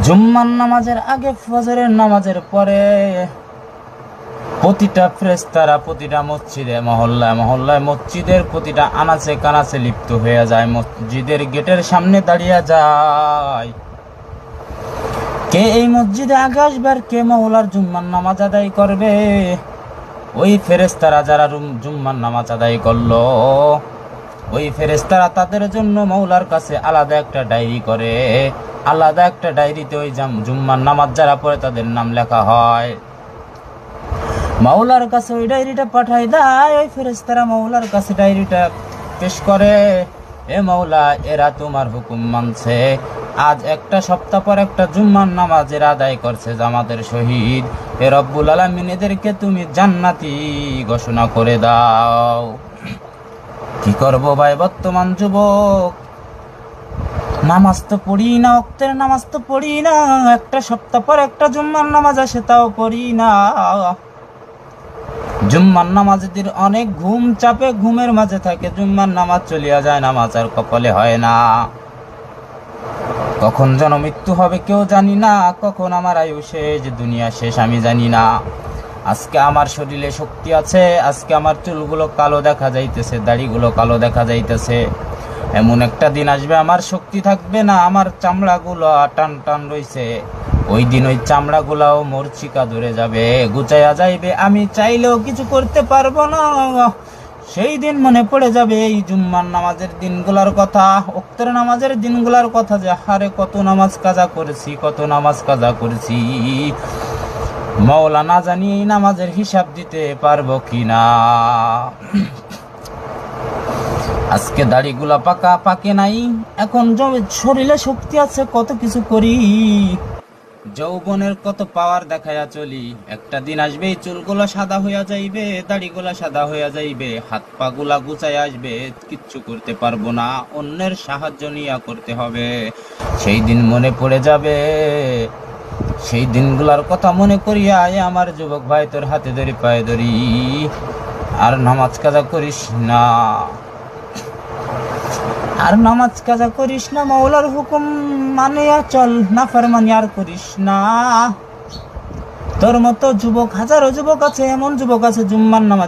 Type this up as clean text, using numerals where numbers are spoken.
জুম্মার নামাজের আগে ফজরের নামাজের পরে প্রতিটা ফেরেশতারা প্রতিটা মসজিদে মহল্লায় মহল্লায় মসজিদের প্রতিটা আনাচে কানাচে লিপ্ত হয়ে যায়, মসজিদের গেটের সামনে দাঁড়িয়ে যায়। কে এই মসজিদে আগে আসবে, কে মহল্লার জুম্মার নামাজ আদায় করবে। ওই ফেরেশতারা যারা জুম্মার নামাজ আদায় করলো, ওই ফেরেশতারা তাদের জন্য মৌলার কাছে আলাদা একটা ডায়েরি করে, আলাদা একটা ডায়েরিতে ওই জুম্মার নামাজ যারা পড়ে তাদের নাম লেখা হয়। মাওলার কাছে ওই ডায়েরিটা পাঠাই দেয়। ওই ফেরেশতারা মাওলার কাছে ডায়েরিটা পেশ করে, এ মাওলা, এরা তোমার হুকুম মানছে, আজ একটা সপ্তাহ পর একটা জুম্মার নামাজের আদায় করছে জামাতের সহিত, এ রব্বুল আলামিন এদেরকে তুমি জান্নাতি ঘোষণা করে দাও। কি করব ভাই, বর্তমান যুবক, নামাজ তো পড়ি না, ওয়াক্তের নামাজ তো পড়ি না, একটা সপ্তাহ পর একটা জুম্মার নামাজ আসে তাও পড়ি না। জুম্মার নামাজের অনেক ঘুম চাপে, ঘুমের মাঝে থাকে, জুম্মার নামাজ চলিয়া যায়, নামাজ আর কপালে হয় না। কখন যেন মৃত্যু হবে কেউ জানি না, কখন আমার আয়ু শেষ, দুনিয়া শেষ আমি জানি না। আজকে আমার শরীরে শক্তি আছে, আজকে আমার চুলগুলো কালো দেখা যাইতেছে, দাড়িগুলো কালো দেখা যাইতেছে। এমন একটা দিন আসবে আমার শক্তি থাকবে না, আমার চামড়াগুলো টান টান রইছে, ওই দিন ওই চামড়াগুলাও মরচিকা ধরে যাবে, গুচাইয়া যাইবে, আমি চাইলেও কিছু করতে পারবো না। সেই দিন মনে পড়ে যাবে এই জুম্মার নামাজের দিনগুলার কথা, ওয়াক্তের নামাজের দিনগুলার কথা, যে হারে কত নামাজ কাজা করেছি, কত নামাজ কাজা করেছি। মাওলা না জানি এই নামাজের হিসাব দিতে পারবো কিনা। আজকে দাড়িগুলা পাকে নাই, এখন শরীরে শক্তি আছে, কত কিছু করি, যৌবনের কত পাওয়ার দেখাইয়া চলি। একটা দিন আসবে এই চুলগুলা সাদা হইয়া যাইবে, দাড়িগুলা সাদা হইয়া যাইবে, হাত পা গুলা গুছাই আসবে, কিচ্ছু করতে পারবো না, অন্যের সাহায্য নিয়া করতে হবে। সেই দিন মনে পড়ে যাবে, সেই দিনগুলার কথা মনে করিয়া আমার যুবক ভাই, তোর হাতে ধরি পায়ে ধরি, আর নামাজ কাজা করিস না, আর নামাজ কাজা করিস না, মাওলার হুকুম মানিয়া চল, নাফরমানি আর করিস না। তোর মতো যুবক হাজারো যুবক আছে, এমন যুবক আছে জুম্মার নামাজ